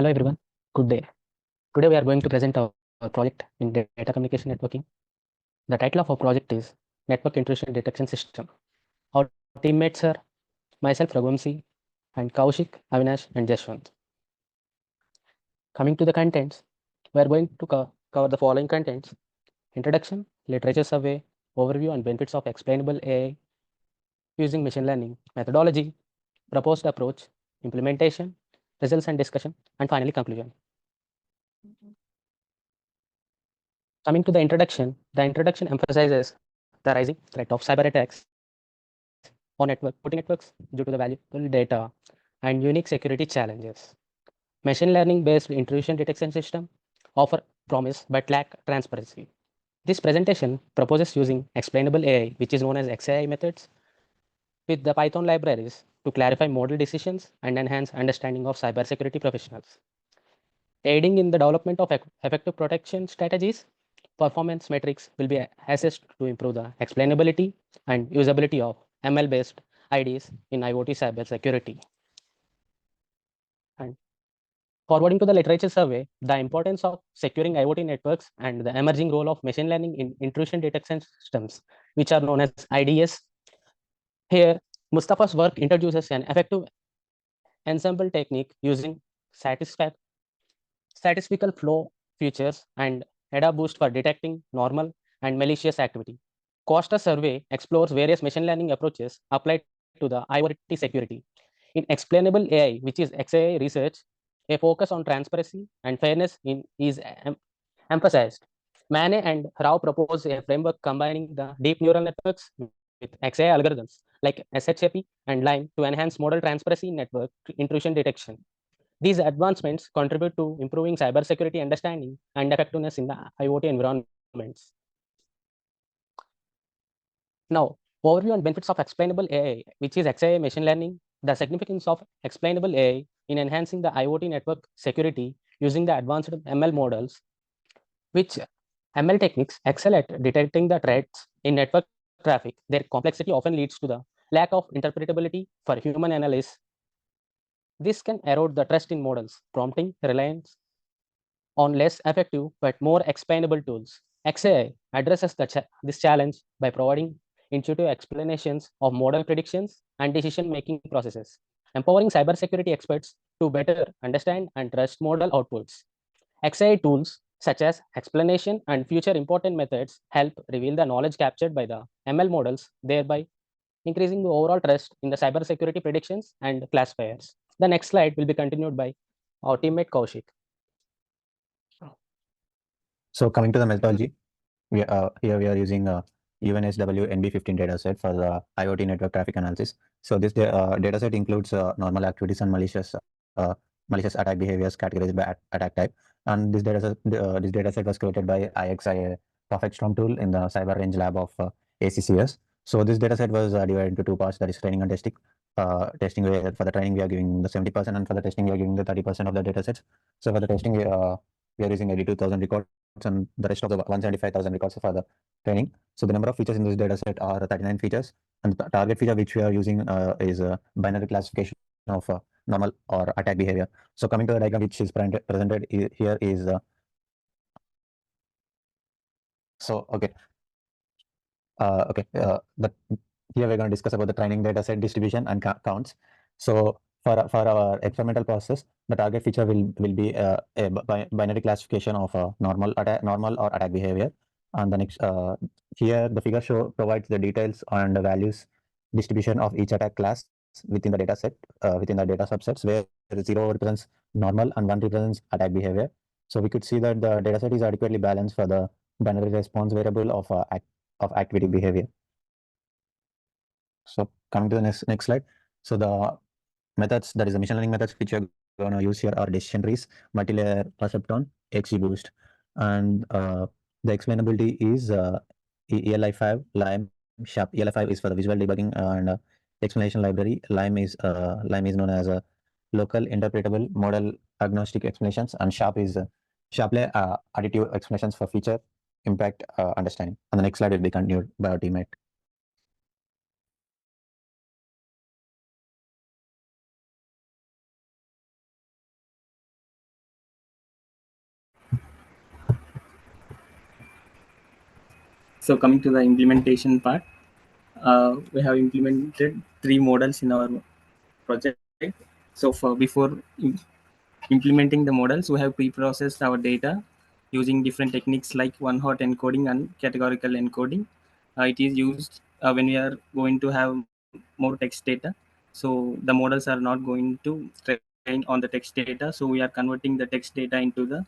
Hello everyone, good day. Today we are going to present our project in data communication networking. The title of our project is Network Intrusion Detection System. Our teammates are myself Raghuvanshi and Kaushik, Avinash and Jashwant. Coming to the contents, we are going to cover the following contents: introduction, literature survey, overview and benefits of explainable AI using machine learning, methodology, proposed approach, implementation, results and discussion, and finally conclusion. Coming to the introduction emphasizes the rising threat of cyber attacks on putting networks due to the valuable data and unique security challenges. Machine learning based intrusion detection system offer promise but lack transparency. This presentation proposes using explainable AI, which is known as XAI methods, with the Python libraries to clarify model decisions and enhance understanding of cybersecurity professionals. Aiding in the development of effective protection strategies, performance metrics will be assessed to improve the explainability and usability of ML-based IDs in IoT cybersecurity. And forwarding to the literature survey, the importance of securing IoT networks and the emerging role of machine learning in intrusion detection systems, which are known as IDS. Here, Mustafa's work introduces an effective ensemble technique using statistical flow features and ADA boost for detecting normal and malicious activity. Costa survey explores various machine learning approaches applied to the IoT security. In explainable AI, which is XAI research, a focus on transparency and fairness is emphasized. Mane and Rao propose a framework combining the deep neural networks with XAI algorithms like SHAP and LIME to enhance model transparency in network intrusion detection. These advancements contribute to improving cybersecurity understanding and effectiveness in the IoT environments. Now, overview and benefits of explainable AI, which is XAI machine learning, the significance of explainable AI in enhancing the IoT network security using the advanced ML models, which ML techniques excel at detecting the threats in network traffic. Their complexity often leads to the lack of interpretability for human analysts. This can erode the trust in models, prompting reliance on less effective but more explainable tools. XAI addresses this challenge by providing intuitive explanations of model predictions and decision-making processes, empowering cybersecurity experts to better understand and trust model outputs. XAI tools such as explanation and future important methods help reveal the knowledge captured by the ML models, thereby increasing the overall trust in the cybersecurity predictions and classifiers. The next slide will be continued by our teammate Kaushik. So coming to the methodology, here we are using UNSW NB15 dataset for the IoT network traffic analysis. So this dataset includes normal activities and malicious attack behaviors categorized by attack type. And this dataset was created by IXI, a perfect storm tool in the cyber range lab of ACCS. So this dataset was divided into two parts, that is training and testing. For the training we are giving the 70%, and for the testing we are giving the 30% of the datasets. So for the testing we are using 82,000 records, and the rest of the 175,000 records for the training. So the number of features in this data set are 39 features, and the target feature which we are using is binary classification of normal or attack behavior. So coming to the diagram which is presented here is here we're going to discuss about the training data set distribution and counts. So for our experimental process, the target feature will be a binary classification of normal or attack behavior. And the next here the figure provides the details and the values distribution of each attack class within the data set, within the data subsets, where 0 represents normal and 1 represents attack behavior. So we could see that the data set is adequately balanced for the binary response variable of activity behavior. So coming to the next slide. So the methods, that is the machine learning methods which you're going to use here are decision trees, multi-layer perceptron, XGBoost, and the explainability is ELI5, LIME, SHARP. ELI5 is for the visual debugging and explanation library. LIME is known as a local interpretable model agnostic explanations, and SHARP is Shapley additive explanations for feature impact understanding. And the next slide will be continued by our teammate. So coming to the implementation part, we have implemented 3 models in our project. So before implementing the models, we have pre-processed our data using different techniques like one-hot encoding and categorical encoding. It is used when we are going to have more text data. So the models are not going to train on the text data. So we are converting the text data into the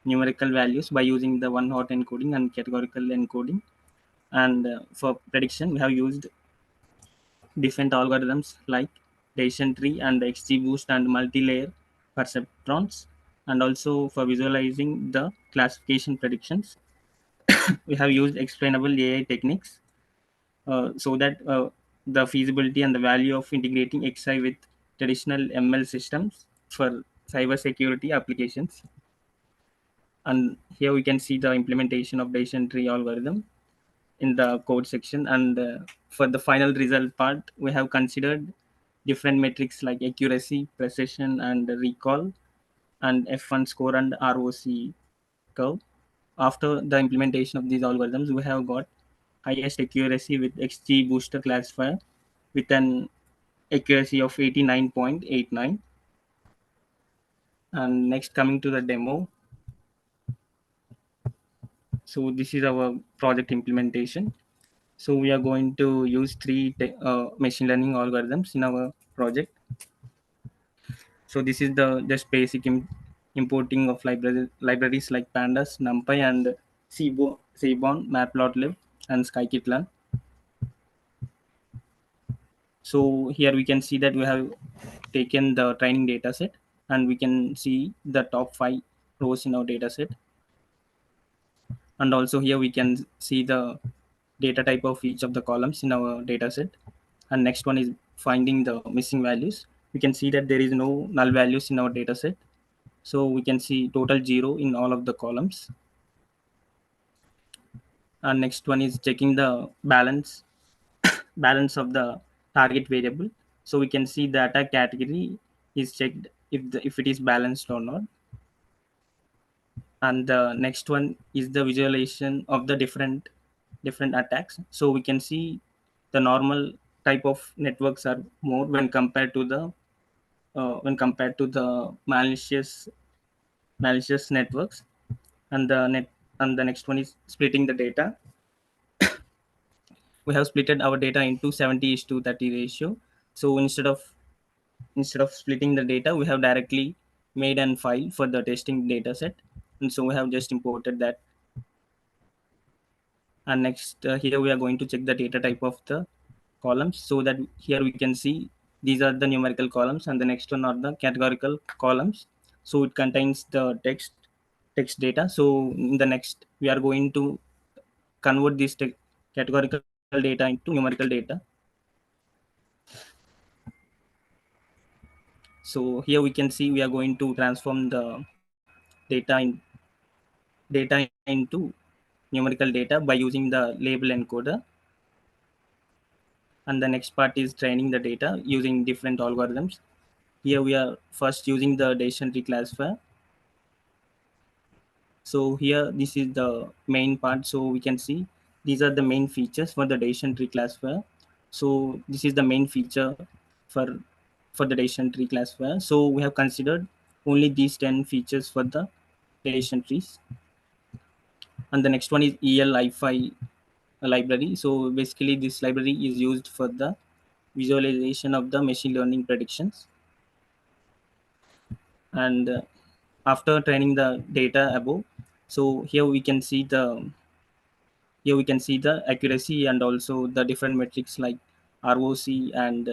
numerical values by using the one-hot encoding and categorical encoding. And for prediction, we have used different algorithms like decision tree and XGBoost and multi-layer perceptrons. And also for visualizing the classification predictions, we have used explainable AI techniques, so that the feasibility and the value of integrating XI with traditional ML systems for cybersecurity applications. And here we can see the implementation of decision tree algorithm in the code section. And for the final result part, we have considered different metrics like accuracy, precision, and recall, and F1 score and ROC curve. After the implementation of these algorithms, we have got highest accuracy with XG booster classifier with an accuracy of 89.89. And next, coming to the demo. So this is our project implementation. So we are going to use machine learning algorithms in our project. So this is the just basic importing of libraries like pandas, numpy, and seaborn, matplotlib, and scikit-learn. So here we can see that we have taken the training data set, and we can see the top 5 rows in our data set. And also here we can see the data type of each of the columns in our data set. And next one is finding the missing values. We can see that there is no null values in our data set. So we can see total 0 in all of the columns. And next one is checking the balance of the target variable. So we can see the attack category is checked if it is balanced or not. And the next one is the visualization of the different attacks. So we can see the normal type of networks are more when compared to the malicious networks. And the next one is splitting the data. We have splitted our data into 70:30 ratio. So instead of splitting the data, we have directly made an file for the testing data set. And so we have just imported that. And next, here we are going to check the data type of the columns, so that here we can see these are the numerical columns, and the next one are the categorical columns. So it contains the text data. So in the next, we are going to convert this categorical data into numerical data. So here we can see we are going to transform the data in data into numerical data by using the label encoder. And the next part is training the data using different algorithms. Here we are first using the decision tree classifier. So here this is the main part. So we can see these are the main features for the decision tree classifier. So this is the main feature for for the decision tree classifier. So we have considered only these 10 features for the decision trees. And the next one is ELI5 library. So basically this library is used for the visualization of the machine learning predictions. And after training the data above, so here we can see the accuracy and also the different metrics like ROC and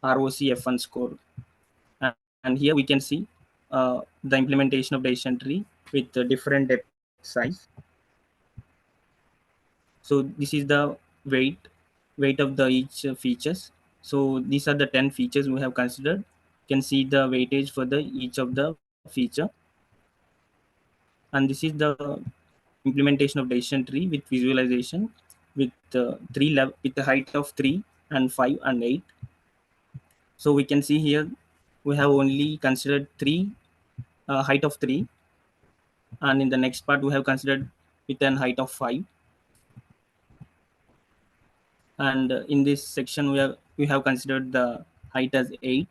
ROC F1 score. And here we can see the implementation of decision tree with the different depth size. So this is the weight of the each features. So these are the 10 features we have considered. You can see the weightage for the each of the feature. And this is the implementation of decision tree with visualization with with the height of 3 and 5 and 8. So we can see here we have only considered 3 height of 3, and in the next part we have considered with an height of 5. And in this section we have considered the height as 8.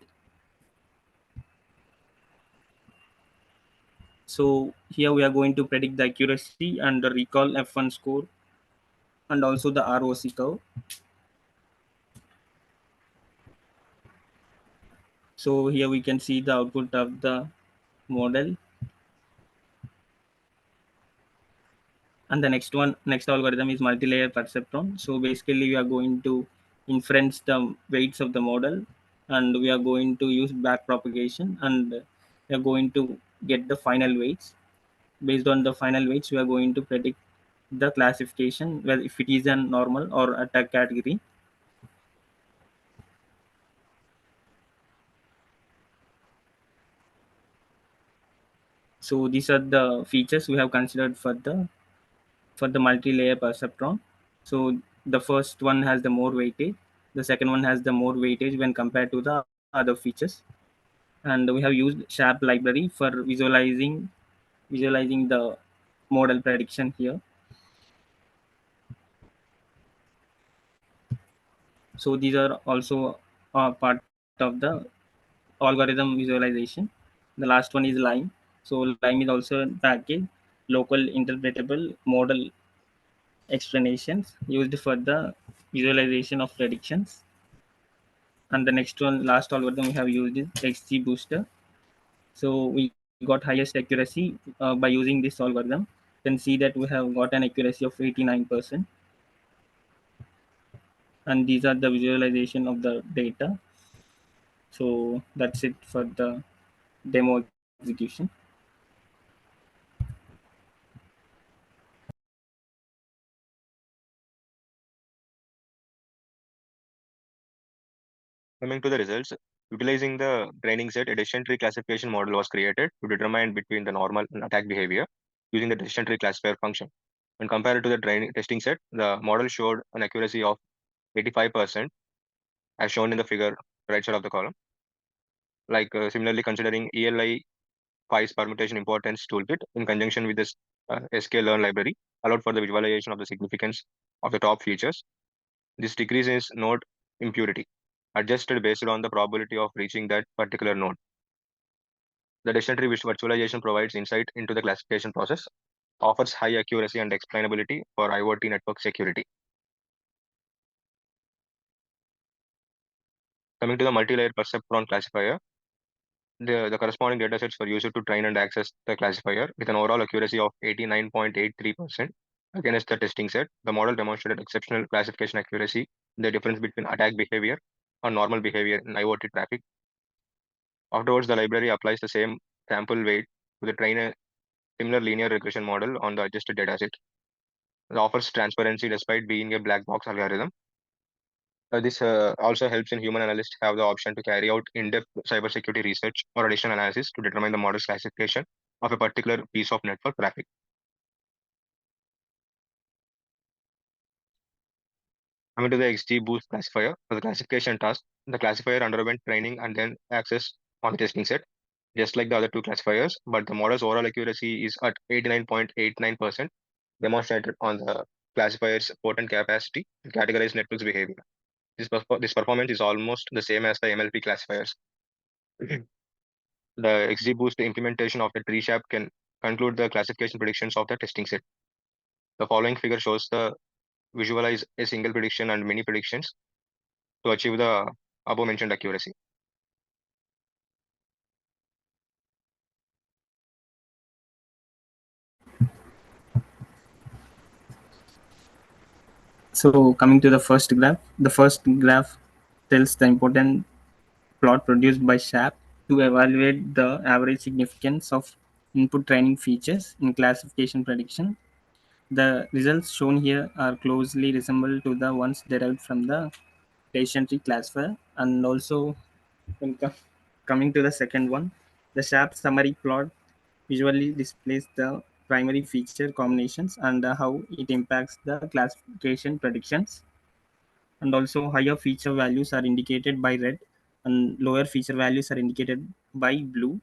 So here we are going to predict the accuracy and the recall F1 score and also the ROC curve. So here we can see the output of the model. And the next algorithm is multi-layer perceptron. So basically we are going to inference the weights of the model, and we are going to use back propagation, and we are going to get the final weights. Based on the final weights, we are going to predict the classification, whether if it is a normal or attack category. So these are the features we have considered for the multi-layer perceptron. So the first one has the more weightage, the second one has the more weightage when compared to the other features. And we have used SHAP library for visualizing the model prediction here. So these are also part of the algorithm visualization. The last one is Lime. So Lime is also a package, local interpretable model explanations used for the visualization of predictions. And the next one, last algorithm we have used is XG Booster. So we got highest accuracy by using this algorithm. You can see that we have got an accuracy of 89%. And these are the visualization of the data. So that's it for the demo execution. Coming to the results, utilizing the training set, a decision tree classification model was created to determine between the normal and attack behavior using the decision tree classifier function. When compared to the training testing set, the model showed an accuracy of 85%, as shown in the figure right side of the column. Similarly, considering ELI 5's permutation importance toolkit in conjunction with this sklearn library, allowed for the visualization of the significance of the top features. This decrease is node impurity, adjusted based on the probability of reaching that particular node. The decision tree virtualization provides insight into the classification process, offers high accuracy and explainability for IoT network security. Coming to the multi-layer perceptron classifier, the corresponding datasets were used to train and access the classifier with an overall accuracy of 89.83% against the testing set. The model demonstrated exceptional classification accuracy in the difference between attack behavior and normal behavior in IoT traffic. Afterwards, the library applies the same sample weight to train a similar linear regression model on the adjusted dataset. It offers transparency despite being a black box algorithm. This also helps in human analysts have the option to carry out in-depth cybersecurity research or additional analysis to determine the model's classification of a particular piece of network traffic. Coming to the XGBoost classifier, for the classification task, the classifier underwent training and then access on the testing set, just like the other two classifiers, but the model's overall accuracy is at 89.89%, demonstrated on the classifier's potent capacity to categorize network's behavior. This performance is almost the same as the MLP classifiers. The XGBoost implementation of the tree shape can conclude the classification predictions of the testing set. The following figure shows the visualize a single prediction and many predictions to achieve the above mentioned accuracy. So coming to the first graph tells the important plot produced by SHAP to evaluate the average significance of input training features in classification prediction. The results shown here are closely resemble to the ones derived from the decision tree classifier. And also when coming to the second one, the SHAP summary plot visually displays the primary feature combinations and how it impacts the classification predictions. And also higher feature values are indicated by red and lower feature values are indicated by blue.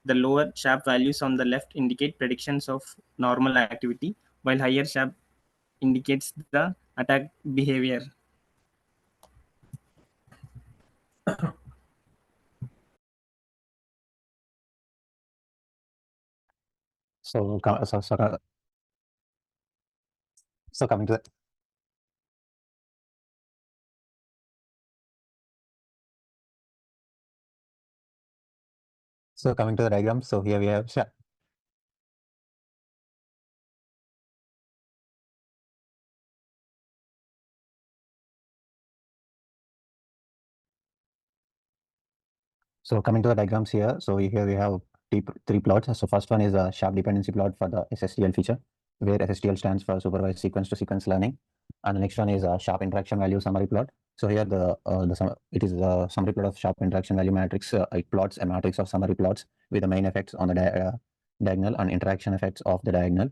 The lower sharp values on the left indicate predictions of normal activity, while higher sharp indicates the attack behavior. So, so coming to the diagram. So here we have So coming to the diagrams here, so here we have three plots. So first one is a sharp dependency plot for the SSTL feature, where SSTL stands for supervised sequence to sequence learning, and the next one is a sharp interaction value summary plot. So here it is the summary plot of sharp interaction value matrix. It plots a matrix of summary plots with the main effects on the diagonal and interaction effects of the diagonal.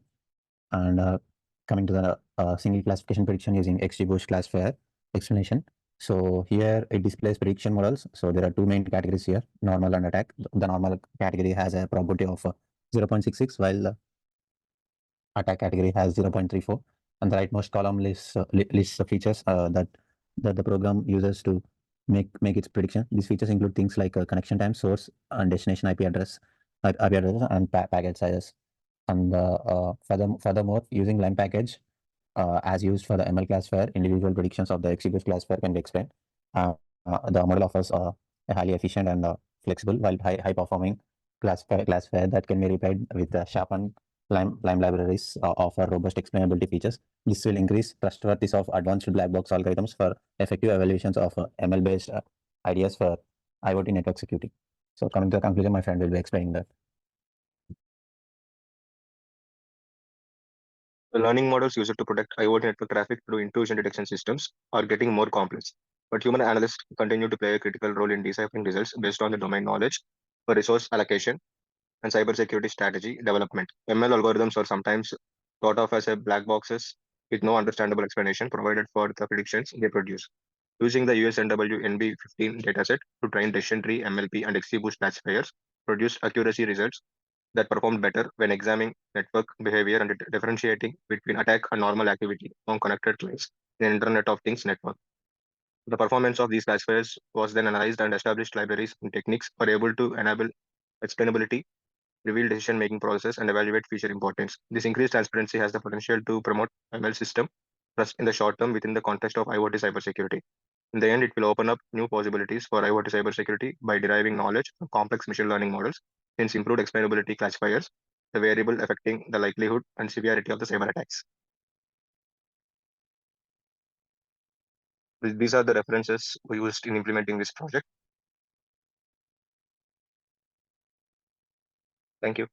And coming to the single classification prediction using XGBoost classifier explanation. So here it displays prediction models. So there are two main categories here, normal and attack. The normal category has a probability of 0.66, while the attack category has 0.34. And the rightmost column lists the features that the program uses to make its prediction. These features include things like connection time, source, and destination IP address, and packet sizes. And furthermore, using line package as used for the ML classifier, individual predictions of the XGBoost classifier can be explained. The model offers a highly efficient and flexible, while high performing classifier that can be replied with sharpened Lime libraries offer robust explainability features. This will increase trustworthiness of advanced black box algorithms for effective evaluations of ML based ideas for IoT network security. So coming to the conclusion, my friend will be explaining that. The learning models used to protect IoT network traffic through intrusion detection systems are getting more complex, but human analysts continue to play a critical role in deciphering results based on the domain knowledge for resource allocation and cybersecurity strategy development. ML algorithms are sometimes thought of as a black boxes with no understandable explanation provided for the predictions they produce. Using the USNW NB15 dataset to train decision tree, MLP, and XGBoost classifiers produced accuracy results that performed better when examining network behavior and differentiating between attack and normal activity on connected clients in an Internet of Things network. The performance of these classifiers was then analyzed, and established libraries and techniques were able to enable explainability, reveal decision-making process, and evaluate feature importance. This increased transparency has the potential to promote ML system trust in the short term within the context of IoT cybersecurity. In the end, it will open up new possibilities for IoT cybersecurity by deriving knowledge from complex machine learning models, since improved explainability classifiers, the variable affecting the likelihood and severity of the cyber attacks. These are the references we used in implementing this project. Thank you.